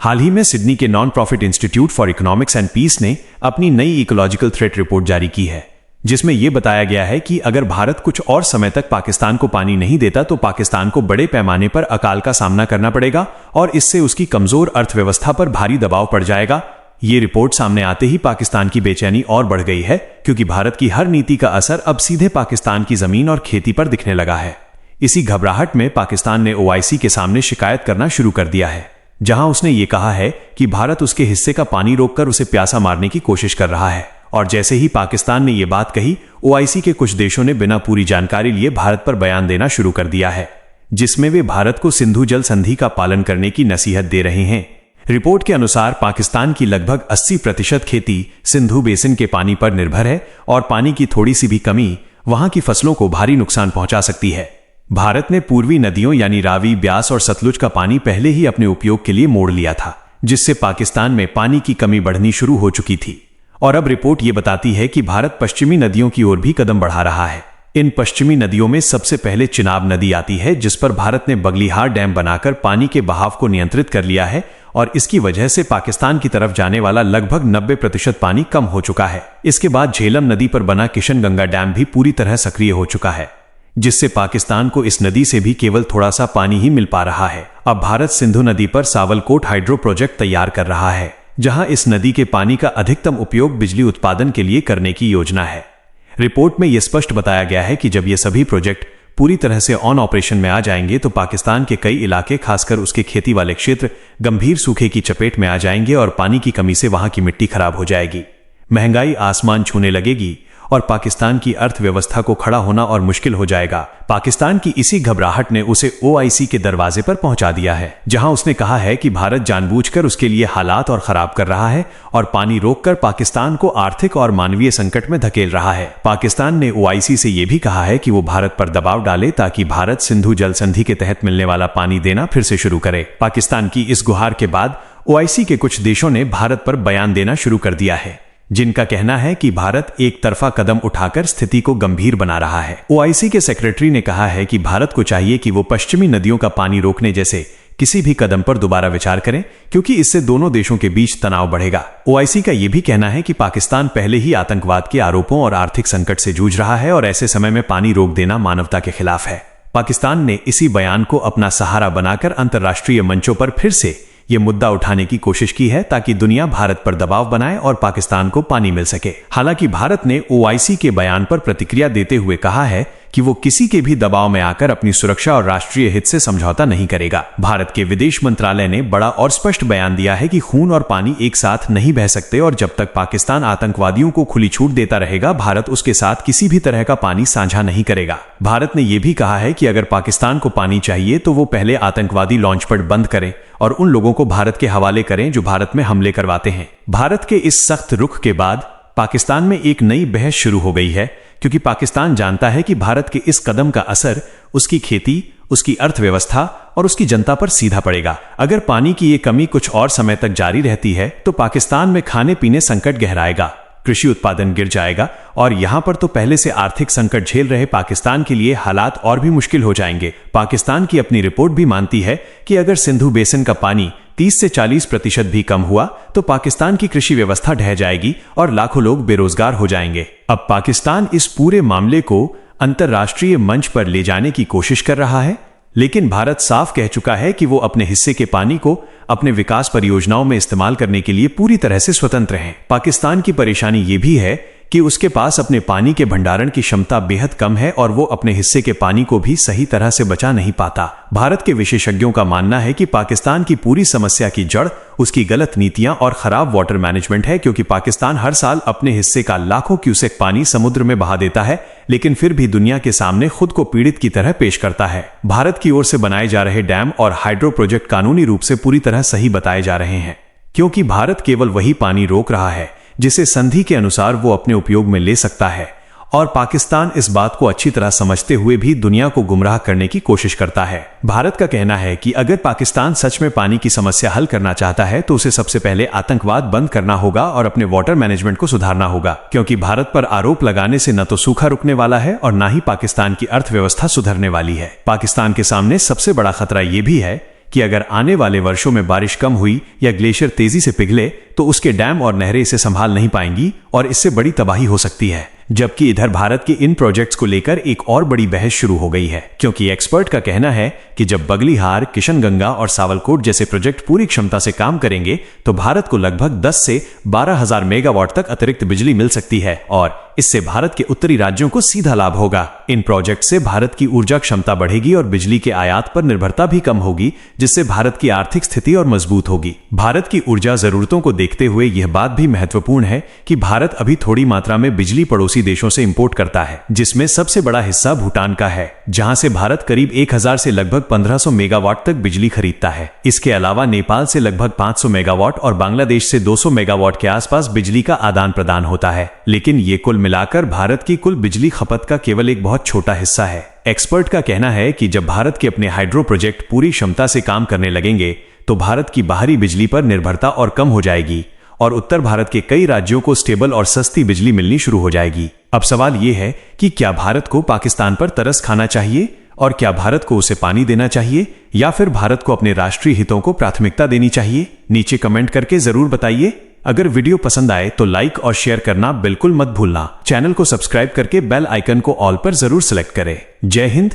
हाल ही में सिडनी के non profit institute for economics and peace ने अपनी नई इकोलॉजिकल थ्रेट रिपोर्ट जारी की है, जिसमें यह बताया गया है कि अगर भारत कुछ और समय तक पाकिस्तान को पानी नहीं देता तो पाकिस्तान को बड़े पैमाने पर अकाल का सामना करना पड़ेगा और इससे उसकी कमजोर अर्थव्यवस्था पर भारी दबाव पड़ जाएगा। ये रिपोर्ट सामने आते ही पाकिस्तान की बेचैनी और बढ़ गई है, क्योंकि भारत की हर नीति का असर अब सीधे पाकिस्तान की जमीन और खेती पर दिखने लगा है। इसी घबराहट में पाकिस्तान ने OIC के सामने शिकायत करना शुरू कर दिया है, जहां उसने ये कहा है कि भारत उसके हिस्से का पानी रोककर उसे प्यासा मारने की कोशिश कर रहा है। और जैसे ही पाकिस्तान ने ये बात कही, OIC के कुछ देशों ने बिना पूरी जानकारी लिए भारत पर बयान देना शुरू कर दिया है, जिसमें वे भारत को सिंधु जल संधि का पालन करने की नसीहत दे रहे हैं। रिपोर्ट के अनुसार पाकिस्तान की लगभग 80% खेती सिंधु बेसिन के पानी पर निर्भर है और पानी की थोड़ी सी भी कमी वहां की फसलों को भारी नुकसान पहुंचा सकती है। भारत ने पूर्वी नदियों यानी रावी, ब्यास और सतलुज का पानी पहले ही अपने उपयोग के लिए मोड़ लिया था, जिससे पाकिस्तान में पानी की कमी बढ़नी शुरू हो चुकी थी। और अब रिपोर्ट ये बताती है कि भारत पश्चिमी नदियों की ओर भी कदम बढ़ा रहा है। इन पश्चिमी नदियों में सबसे पहले चिनाब नदी आती है, जिस पर भारत ने बगलिहार डैम बनाकर पानी के बहाव को नियंत्रित कर लिया है और इसकी वजह से पाकिस्तान की तरफ जाने वाला लगभग 90% पानी कम हो चुका है। इसके बाद झेलम नदी पर बना किशनगंगा डैम भी पूरी तरह सक्रिय हो चुका है, जिससे पाकिस्तान को इस नदी से भी केवल थोड़ा सा पानी ही मिल पा रहा है। अब भारत सिंधु नदी पर सावलकोट हाइड्रो प्रोजेक्ट तैयार कर रहा है, जहां इस नदी के पानी का अधिकतम उपयोग बिजली उत्पादन के लिए करने की योजना है। रिपोर्ट में यह स्पष्ट बताया गया है कि जब ये सभी प्रोजेक्ट पूरी तरह से ऑन ऑपरेशन में आ जाएंगे तो पाकिस्तान के कई इलाके, खासकर उसके खेती वाले क्षेत्र, गंभीर सूखे की चपेट में आ जाएंगे और पानी की कमी से वहां की मिट्टी खराब हो जाएगी, महंगाई आसमान छूने लगेगी और पाकिस्तान की अर्थव्यवस्था को खड़ा होना और मुश्किल हो जाएगा। पाकिस्तान की इसी घबराहट ने उसे OIC के दरवाजे पर पहुंचा दिया है, जहां उसने कहा है कि भारत जानबूझकर उसके लिए हालात और खराब कर रहा है और पानी रोककर पाकिस्तान को आर्थिक और मानवीय संकट में धकेल रहा है। पाकिस्तान ने OIC से यह भी कहा है कि वो भारत पर दबाव डाले ताकि भारत सिंधु जल संधि के तहत मिलने वाला पानी देना फिर से शुरू करे। पाकिस्तान की इस गुहार के बाद OIC के कुछ देशों ने भारत पर बयान देना शुरू कर दिया है, जिनका कहना है कि भारत एक तरफा कदम उठाकर स्थिति को गंभीर बना रहा है। OIC के सेक्रेटरी ने कहा है कि भारत को चाहिए कि वो पश्चिमी नदियों का पानी रोकने जैसे किसी भी कदम पर दोबारा विचार करें, क्योंकि इससे दोनों देशों के बीच तनाव बढ़ेगा। OIC का यह भी कहना है कि पाकिस्तान पहले ही आतंकवाद के आरोपों और आर्थिक संकट से जूझ रहा है और ऐसे समय में पानी रोक देना मानवता के खिलाफ है। पाकिस्तान ने इसी बयान को अपना सहारा बनाकर अंतर्राष्ट्रीय मंचों पर फिर से ये मुद्दा उठाने की कोशिश की है, ताकि दुनिया भारत पर दबाव बनाए और पाकिस्तान को पानी मिल सके। हालांकि भारत ने OIC के बयान पर प्रतिक्रिया देते हुए कहा है कि वो किसी के भी दबाव में आकर अपनी सुरक्षा और राष्ट्रीय हित से समझौता नहीं करेगा। भारत के विदेश मंत्रालय ने बड़ा और स्पष्ट बयान दिया है कि खून और पानी एक साथ नहीं बह सकते और जब तक पाकिस्तान आतंकवादियों को खुली छूट देता रहेगा, भारत उसके साथ किसी भी तरह का पानी साझा नहीं करेगा। भारत ने यह भी कहा है कि अगर पाकिस्तान को पानी चाहिए तो वो पहले आतंकवादी लॉन्च पैड बंद करें और उन लोगों को भारत के हवाले करें जो भारत में हमले करवाते हैं। भारत के इस सख्त रुख के बाद पाकिस्तान में एक नई बहस शुरू हो गई है, क्योंकि पाकिस्तान जानता है कि भारत के इस कदम का असर उसकी खेती, उसकी अर्थव्यवस्था और उसकी जनता पर सीधा पड़ेगा। अगर पानी की ये कमी कुछ और समय तक जारी रहती है तो पाकिस्तान में खाने पीने संकट गहराएगा, कृषि उत्पादन गिर जाएगा और यहां पर तो पहले से आर्थिक संकट झेल रहे पाकिस्तान के लिए हालात और भी मुश्किल हो जाएंगे। पाकिस्तान की अपनी रिपोर्ट भी मानती है कि अगर सिंधु बेसिन का पानी 30 से 40% भी कम हुआ तो पाकिस्तान की कृषि व्यवस्था ढह जाएगी और लाखों लोग बेरोजगार हो जाएंगे। अब पाकिस्तान इस पूरे मामले को अंतर्राष्ट्रीय मंच पर ले जाने की कोशिश कर रहा है, लेकिन भारत साफ कह चुका है कि वो अपने हिस्से के पानी को अपने विकास परियोजनाओं में इस्तेमाल करने के लिए पूरी तरह से स्वतंत्र है। पाकिस्तान की परेशानी ये भी है कि उसके पास अपने पानी के भंडारण की क्षमता बेहद कम है और वो अपने हिस्से के पानी को भी सही तरह से बचा नहीं पाता। भारत के विशेषज्ञों का मानना है कि पाकिस्तान की पूरी समस्या की जड़ उसकी गलत नीतियां और खराब वाटर मैनेजमेंट है, क्योंकि पाकिस्तान हर साल अपने हिस्से का लाखों क्यूसेक पानी समुद्र में बहा देता है, लेकिन फिर भी दुनिया के सामने खुद को पीड़ित की तरह पेश करता है। भारत की ओर से बनाए जा रहे डैम और हाइड्रो प्रोजेक्ट कानूनी रूप से पूरी तरह सही बताए जा रहे हैं, क्योंकि भारत केवल वही पानी रोक रहा है जिसे संधि के अनुसार वो अपने उपयोग में ले सकता है, और पाकिस्तान इस बात को अच्छी तरह समझते हुए भी दुनिया को गुमराह करने की कोशिश करता है। भारत का कहना है कि अगर पाकिस्तान सच में पानी की समस्या हल करना चाहता है तो उसे सबसे पहले आतंकवाद बंद करना होगा और अपने वाटर मैनेजमेंट को सुधारना होगा, क्योंकि भारत पर आरोप लगाने से न तो सूखा रुकने वाला है और न ही पाकिस्तान की अर्थव्यवस्था सुधरने वाली है। पाकिस्तान के सामने सबसे बड़ा खतरा यह भी है कि अगर आने वाले वर्षों में बारिश कम हुई या ग्लेशियर तेजी से पिघले तो उसके डैम और नहरें इसे संभाल नहीं पाएंगी और इससे बड़ी तबाही हो सकती है। जबकि इधर भारत के इन प्रोजेक्ट्स को लेकर एक और बड़ी बहस शुरू हो गई है, क्योंकि एक्सपर्ट का कहना है कि जब बगलीहार, किशनगंगा और सावलकोट जैसे प्रोजेक्ट पूरी क्षमता से काम करेंगे तो भारत को लगभग 10 से 12,000 मेगावाट तक अतिरिक्त बिजली मिल सकती है और इससे भारत के उत्तरी राज्यों को सीधा लाभ होगा। इन प्रोजेक्ट से भारत की ऊर्जा क्षमता बढ़ेगी और बिजली के आयात पर निर्भरता भी कम होगी, जिससे भारत की आर्थिक स्थिति और मजबूत होगी। भारत की ऊर्जा जरूरतों को देखते हुए यह बात भी महत्वपूर्ण है कि भारत अभी थोड़ी मात्रा में बिजली पड़ोसी देशों से इंपोर्ट करता है, जिसमें सबसे बड़ा हिस्सा भूटान का है, जहां से भारत करीब 1000 से लगभग 1500 मेगावाट तक बिजली खरीदता है। इसके अलावा नेपाल से लगभग 500 मेगावाट और बांग्लादेश से 200 मेगावाट के आसपास बिजली का आदान प्रदान होता है। लेकिन ये कुल मिलाकर भारत की कुल बिजली खपत का केवल एक बहुत छोटा हिस्सा है। एक्सपर्ट का कहना है कि जब भारत के अपने हाइड्रो प्रोजेक्ट पूरी क्षमता से काम करने लगेंगे तो भारत की बाहरी बिजली पर निर्भरता और कम हो जाएगी और उत्तर भारत के कई राज्यों को स्टेबल और सस्ती बिजली मिलनी शुरू हो जाएगी। अब सवाल यह है कि क्या भारत को पाकिस्तान पर तरस खाना चाहिए और क्या भारत को उसे पानी देना चाहिए या फिर भारत को अपने राष्ट्रीय हितों को प्राथमिकता देनी चाहिए? नीचे कमेंट करके जरूर बताइए। अगर वीडियो पसंद आए तो लाइक और शेयर करना बिल्कुल मत भूलना। चैनल को सब्सक्राइब करके बेल आइकन को ऑल पर जरूर सेलेक्ट करें। जय हिंद।